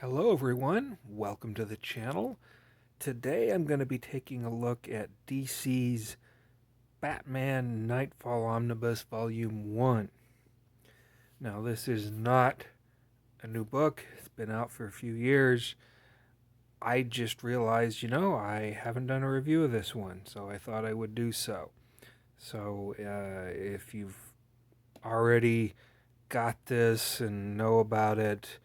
Hello everyone, welcome to the channel. Today I'm going to be taking a look at DC's Batman Knightfall Omnibus Volume 1. Now this is not a new book, it's been out for a few years. I just realized, I haven't done a review of this one, so I thought I would do so. So if you've already got this and know about it,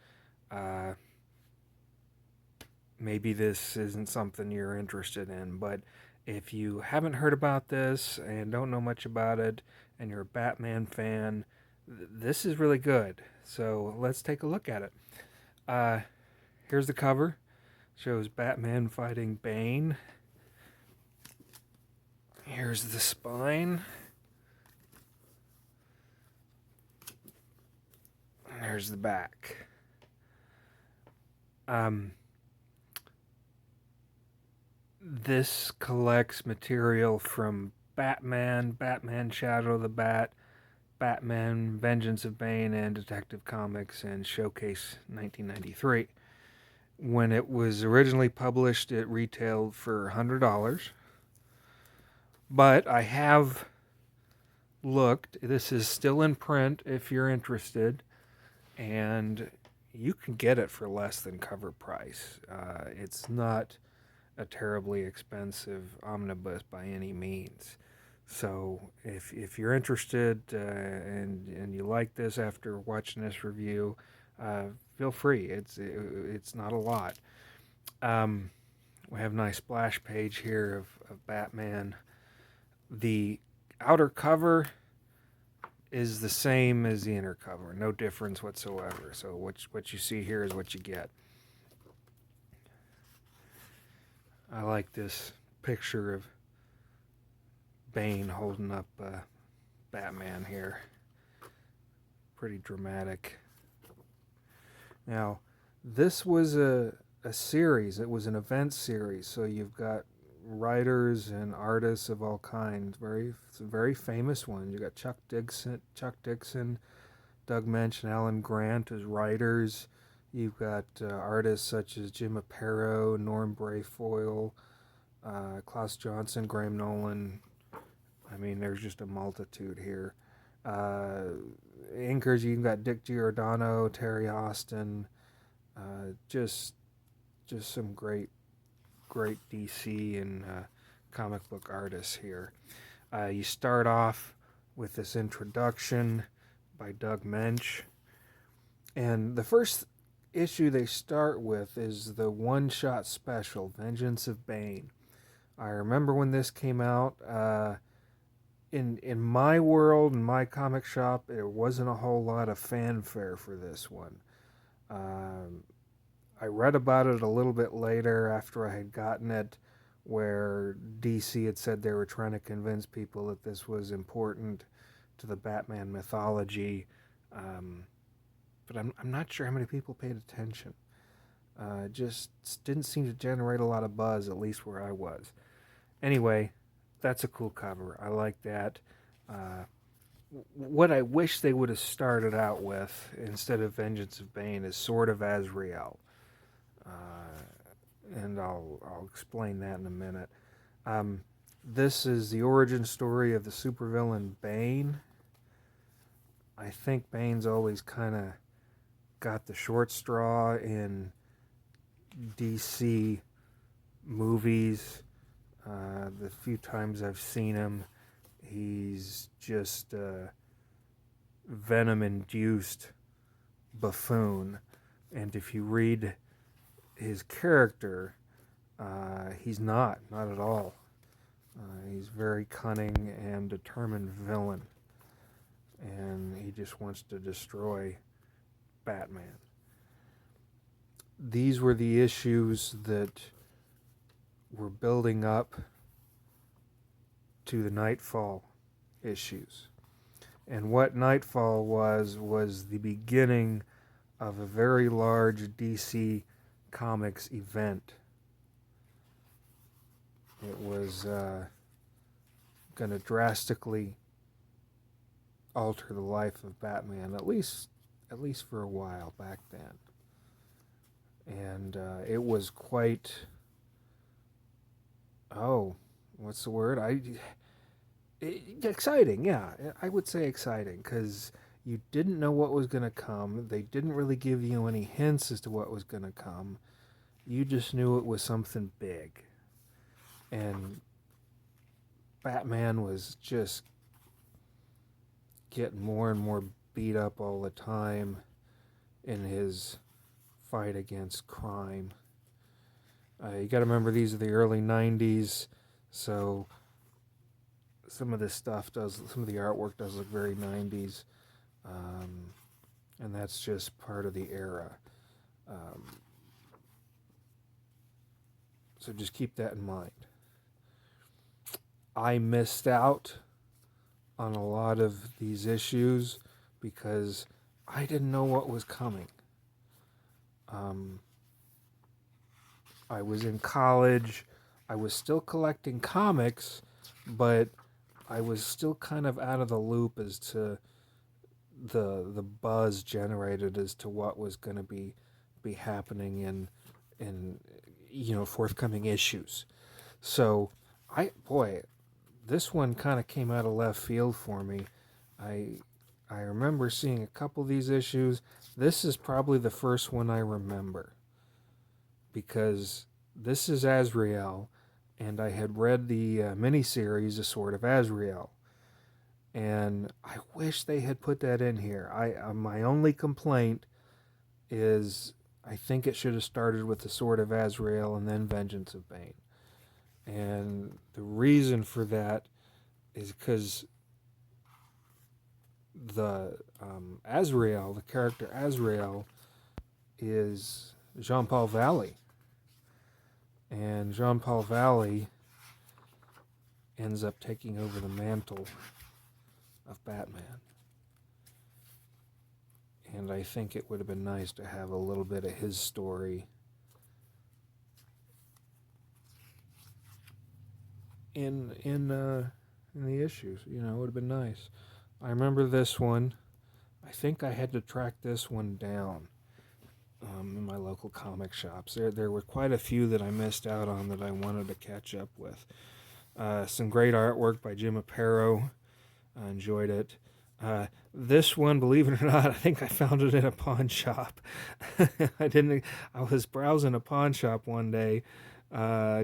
maybe this isn't something you're interested in, but if you haven't heard about this and don't know much about it and you're a Batman fan, this is really good. So let's take a look at it. Here's the cover. Shows Batman fighting Bane. Here's the spine. And here's the back. This collects material from Batman, Batman Shadow of the Bat, Batman Vengeance of Bane, and Detective Comics and Showcase 1993. When it was originally published, it retailed for $100. But I have looked. This is still in print if you're interested, and you can get it for less than cover price. It's not a terribly expensive omnibus by any means. So if you're interested and you like this after watching this review, feel free. It's not a lot. We have a nice splash page here of Batman. The outer cover is the same as the inner cover, no difference whatsoever. So what you see here is what you get. I like this picture of Bane holding up Batman here. Pretty dramatic. Now, this was a series. It was an event series, so you've got writers and artists of all kinds. Very famous ones. You got Chuck Dixon, Doug Mensch, and Alan Grant as writers. You've got artists such as Jim Aparo, Norm Brayfoyle, Klaus Johnson, Graham Nolan. I mean, there's just a multitude here. Inkers, you've got Dick Giordano, Terry Austin. Just some great DC and comic book artists here. You start off with this introduction by Doug Mensch. And the first issue they start with is the one-shot special, Vengeance of Bane. I remember when this came out. In my world, in my comic shop, there wasn't a whole lot of fanfare for this one. I read about it a little bit later after I had gotten it, where DC had said they were trying to convince people that this was important to the Batman mythology. But I'm not sure how many people paid attention. Just didn't seem to generate a lot of buzz, at least where I was. Anyway, that's a cool cover. I like that. What I wish they would have started out with, instead of Vengeance of Bane, is Sword of Azrael. And I'll explain that in a minute. This is the origin story of the supervillain Bane. I think Bane's always kind of got the short straw in DC movies. The few times I've seen him, he's just a venom-induced buffoon. And if you read his character, he's not at all. He's very cunning and determined villain. And he just wants to destroy Batman. These were the issues that were building up to the Knightfall issues. And what Knightfall was the beginning of a very large DC Comics event. It was going to drastically alter the life of Batman, at least for a while back then. and it was quite, oh, what's the word? Exciting, yeah. I would say exciting, because you didn't know what was going to come. They didn't really give you any hints as to what was going to come. You just knew it was something big. And Batman was just getting more and more beat up all the time in his fight against crime. You got to remember, these are the early 90s, so some of the artwork does look very 90s, and that's just part of the era. So just keep that in mind. I missed out on a lot of these issues because I didn't know what was coming. I was in college. I was still collecting comics, but I was still kind of out of the loop as to the buzz generated as to what was going to be happening in forthcoming issues. So this one kind of came out of left field for me. I remember seeing a couple of these issues. This is probably the first one I remember, because this is Azrael, and I had read the miniseries, The Sword of Azrael, and I wish they had put that in here. My only complaint is I think it should have started with The Sword of Azrael and then Vengeance of Bane. And the reason for that is because the character Azrael, is Jean-Paul Valley. And Jean-Paul Valley ends up taking over the mantle of Batman. And I think it would have been nice to have a little bit of his story in the issues. It would have been nice. I remember this one. I think I had to track this one down in my local comic shops. There were quite a few that I missed out on that I wanted to catch up with. Some great artwork by Jim Aparo. I enjoyed it. This one, believe it or not, I think I found it in a pawn shop. I was browsing a pawn shop one day,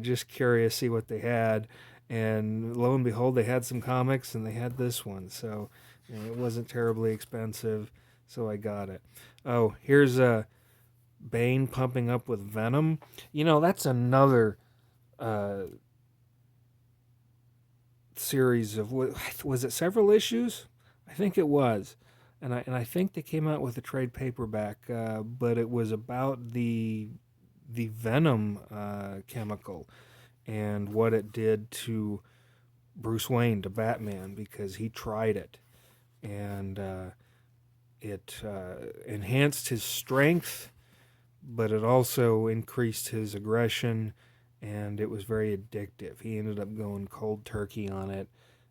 just curious to see what they had, and lo and behold, they had some comics, and they had this one, so it wasn't terribly expensive, so I got it. Oh, here's Bane pumping up with Venom. That's another series of, was it several issues? I think it was, and I think they came out with a trade paperback, but it was about the Venom chemical and what it did to Bruce Wayne, to Batman, because he tried it, and it enhanced his strength, but it also increased his aggression, and it was very addictive. He ended up going cold turkey on it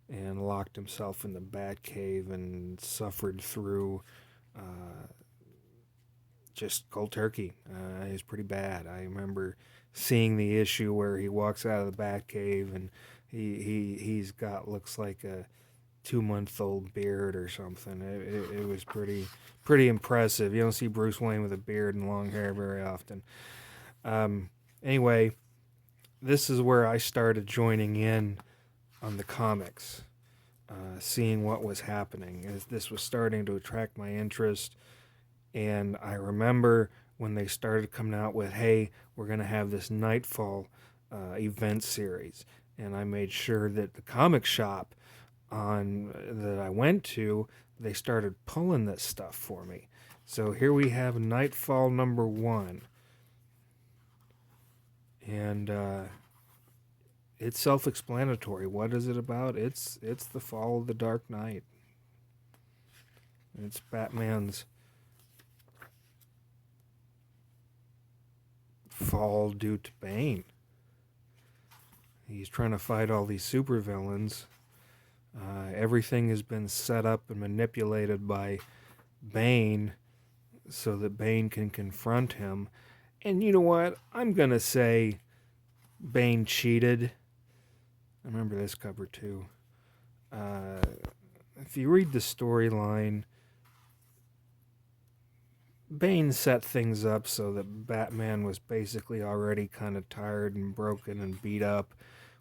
and locked himself in the Batcave and suffered through just cold turkey. It was pretty bad. I remember seeing the issue where he walks out of the Batcave and he's got, looks like a 2-month-old beard or something. It was pretty impressive. You don't see Bruce Wayne with a beard and long hair very often. Anyway, this is where I started joining in on the comics, seeing what was happening, as this was starting to attract my interest. And I remember when they started coming out with, hey, we're going to have this Knightfall event series, and I made sure that the comic shop that I went to, they started pulling this stuff for me. So here we have Knightfall #1, and it's self-explanatory. What is it about? It's the fall of the Dark Knight. It's Batman's fall due to Bane. He's trying to fight all these supervillains. Everything has been set up and manipulated by Bane so that Bane can confront him. And you know what? I'm going to say Bane cheated. I remember this cover too. If you read the storyline, Bane set things up so that Batman was basically already kind of tired and broken and beat up,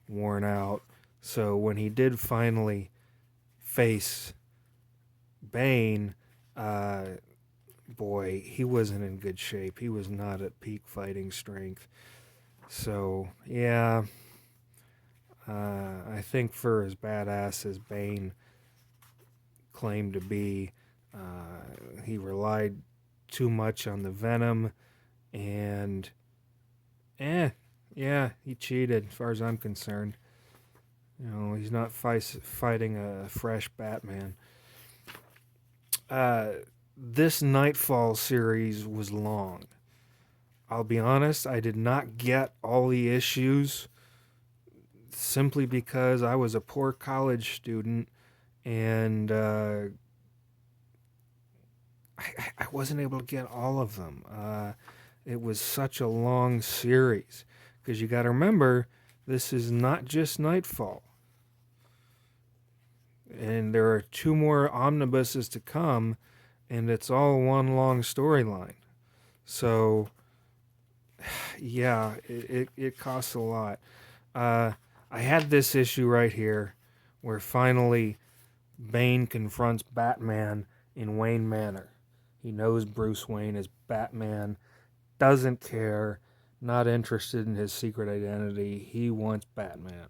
worn out. So when he did finally face Bane, boy, he wasn't in good shape. He was not at peak fighting strength. So, yeah, I think for as badass as Bane claimed to be, he relied too much on the venom, and yeah, he cheated as far as I'm concerned. You know, he's not fighting a fresh Batman. This Knightfall series was long. I'll be honest, I did not get all the issues simply because I was a poor college student and I wasn't able to get all of them. It was such a long series because you got to remember this is not just Knightfall. And there are 2 more omnibuses to come, and it's all one long storyline. So, yeah, it costs a lot. I had this issue right here where finally Bane confronts Batman in Wayne Manor. He knows Bruce Wayne is Batman, doesn't care, not interested in his secret identity. He wants Batman.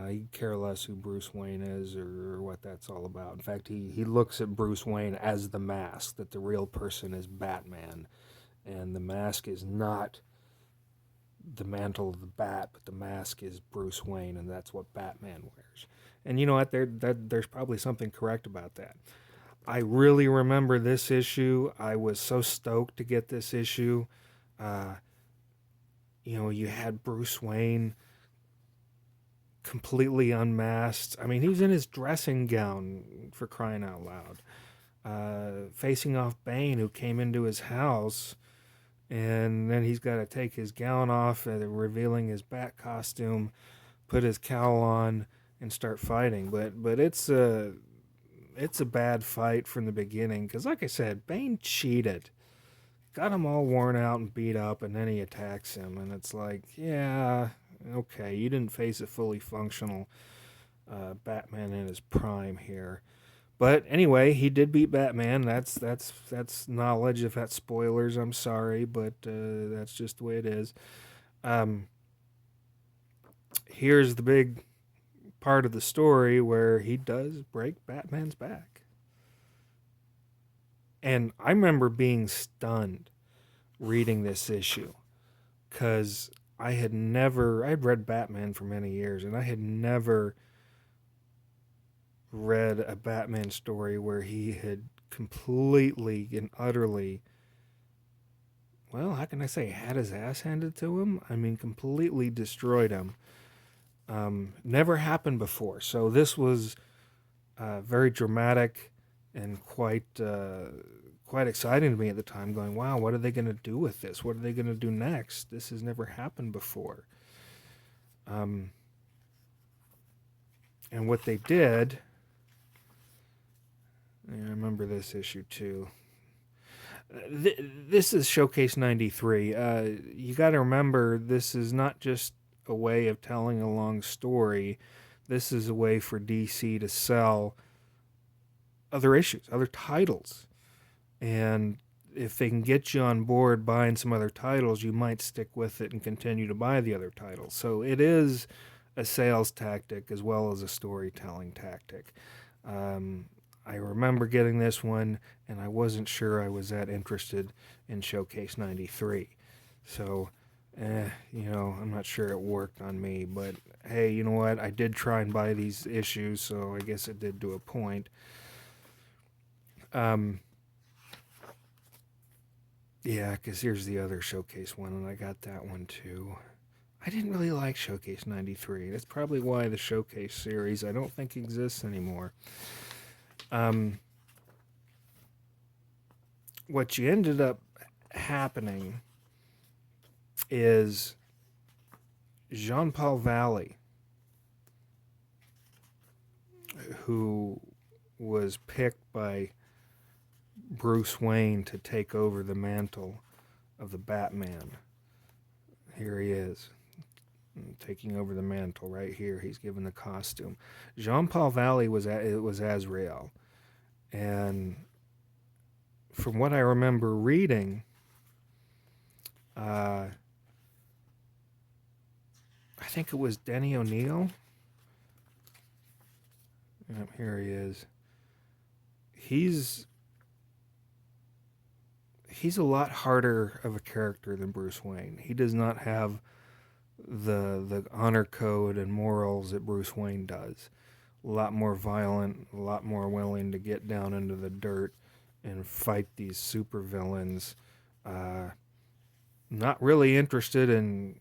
He care less who Bruce Wayne is or what that's all about. In fact, he looks at Bruce Wayne as the mask, that the real person is Batman. And the mask is not the mantle of the bat, but the mask is Bruce Wayne, and that's what Batman wears. And you know what? There's probably something correct about that. I really remember this issue. I was so stoked to get this issue. You had Bruce Wayne completely unmasked. I mean, he was in his dressing gown, for crying out loud, facing off Bane, who came into his house, and then he's got to take his gown off, revealing his bat costume, put his cowl on, and start fighting. But it's a bad fight from the beginning because, like I said, Bane cheated, got him all worn out and beat up, and then he attacks him, and it's like, yeah, okay, you didn't face a fully functional Batman in his prime here. But anyway, he did beat Batman. That's knowledge. If that's spoilers, I'm sorry, but that's just the way it is. Here's the big part of the story where he does break Batman's back. And I remember being stunned reading this issue because I had read Batman for many years, and I had never read a Batman story where he had completely and utterly, well, how can I say, had his ass handed to him? I mean, completely destroyed him. Never happened before. So this was very dramatic and quite exciting to me at the time, going, wow, what are they going to do with this? What are they going to do next? This has never happened before. And what they did, I remember this issue too. This is Showcase 93. You got to remember, this is not just a way of telling a long story. This is a way for DC to sell other issues, other titles. And if they can get you on board buying some other titles, you might stick with it and continue to buy the other titles. So it is a sales tactic as well as a storytelling tactic. I remember getting this one, and I wasn't sure I was that interested in Showcase 93. So, I'm not sure it worked on me. But, hey, you know what? I did try and buy these issues, so I guess it did to a point. Yeah, because here's the other Showcase one, and I got that one too. I didn't really like Showcase 93. That's probably why the Showcase series I don't think exists anymore. What you ended up happening is Jean-Paul Valley, who was picked by Bruce Wayne to take over the mantle of the Batman. Here he is, taking over the mantle right here. He's given the costume. Jean-Paul Valley was Azrael, and from what I remember reading, I think it was Denny O'Neil. Yep, here he is. He's a lot harder of a character than Bruce Wayne. He does not have the honor code and morals that Bruce Wayne does. A lot more violent, a lot more willing to get down into the dirt and fight these supervillains. Not really interested in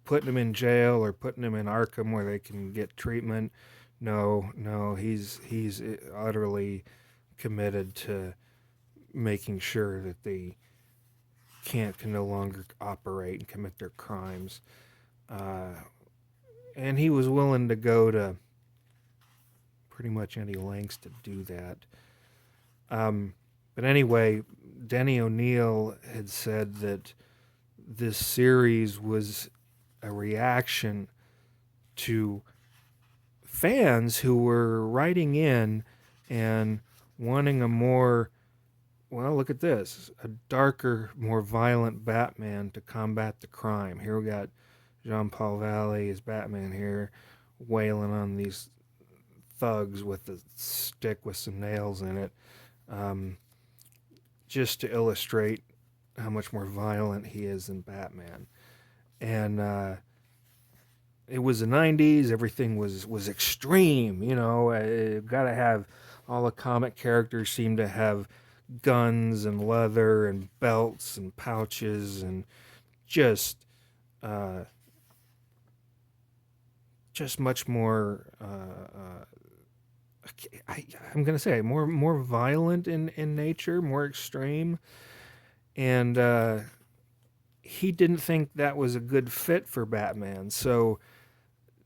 putting them in jail or putting them in Arkham where they can get treatment. No, he's utterly committed to making sure that they can no longer operate and commit their crimes. And he was willing to go to pretty much any lengths to do that. But anyway, Denny O'Neil had said that this series was a reaction to fans who were writing in and wanting a more, well, look at this, a darker, more violent Batman to combat the crime. Here we got Jean-Paul Valley as Batman here, wailing on these thugs with a stick with some nails in it, just to illustrate how much more violent he is than Batman. And it was the 90s, everything was extreme, you know. Gotta have, all the comic characters seem to have guns and leather and belts and pouches and just much more I'm gonna say more violent in nature, more extreme. And he didn't think that was a good fit for Batman, so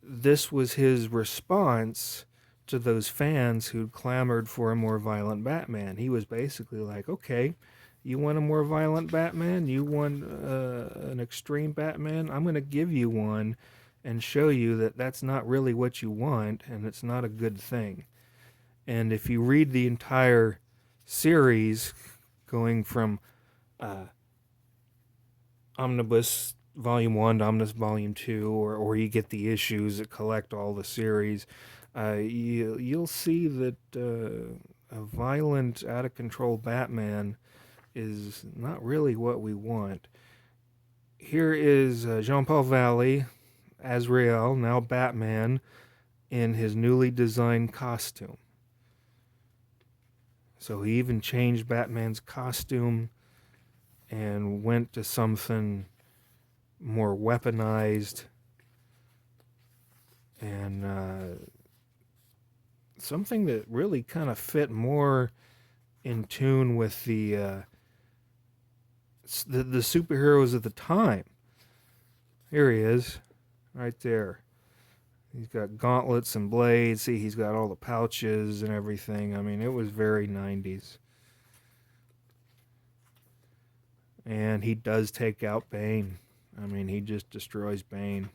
this was his response to those fans who clamored for a more violent Batman. He was basically like, okay, you want a more violent Batman? You want an extreme Batman? I'm going to give you one and show you that that's not really what you want, and it's not a good thing. And if you read the entire series, going from Omnibus Volume 1 to Omnibus Volume 2, or you get the issues that collect all the series, you'll see that a violent, out-of-control Batman is not really what we want. Here is Jean-Paul Valley, Azrael, now Batman, in his newly designed costume. So he even changed Batman's costume and went to something more weaponized and something that really kind of fit more in tune with the superheroes of the time. Here he is, right there. He's got gauntlets and blades. See, he's got all the pouches and everything. I mean, it was very 90s. And he does take out Bane. I mean, he just destroys Bane.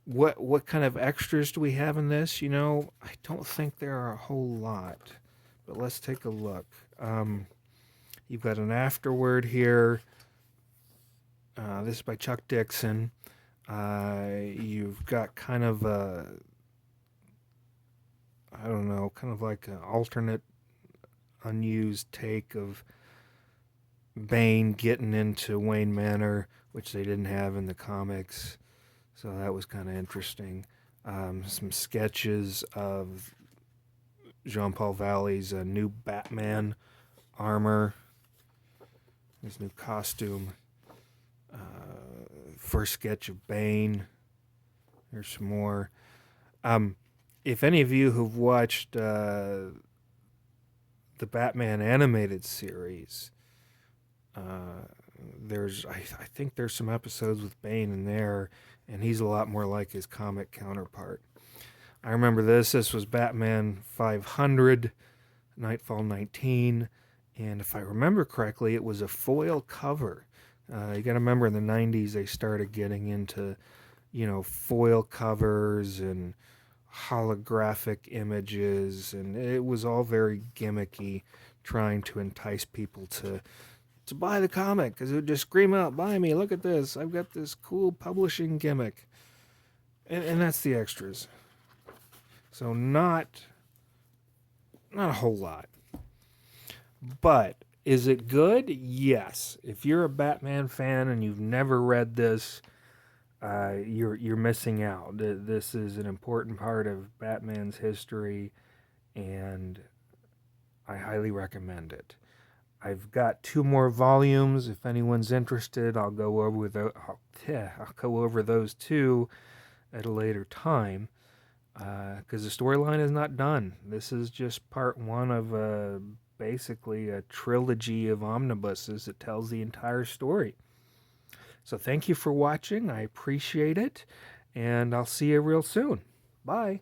What kind of extras do we have in this? You know, I don't think there are a whole lot. But let's take a look. You've got an afterword here. This is by Chuck Dixon. You've got kind of a, I don't know, kind of like an alternate, unused take of Bane getting into Wayne Manor, which they didn't have in the comics. So that was kind of interesting. Some sketches of Jean-Paul Valley's new Batman armor, his new costume. First sketch of Bane. There's some more. If any of you who've watched the the Batman animated series, I think there's some episodes with Bane in there, and he's a lot more like his comic counterpart. I remember this. This was Batman 500, Knightfall 19, and if I remember correctly, it was a foil cover. You got to remember in the 90s they started getting into, foil covers and holographic images, and it was all very gimmicky, trying to entice people to buy the comic, because it would just scream out, "Buy me, look at this, I've got this cool publishing gimmick." And that's the extras. So not a whole lot. But is it good? Yes. If you're a Batman fan and you've never read this, you're missing out. This is an important part of Batman's history, and I highly recommend it. I've got 2 more volumes. If anyone's interested, I'll go over those 2 at a later time, because the storyline is not done. This is just part 1 of basically a trilogy of omnibuses that tells the entire story. So thank you for watching. I appreciate it, and I'll see you real soon. Bye.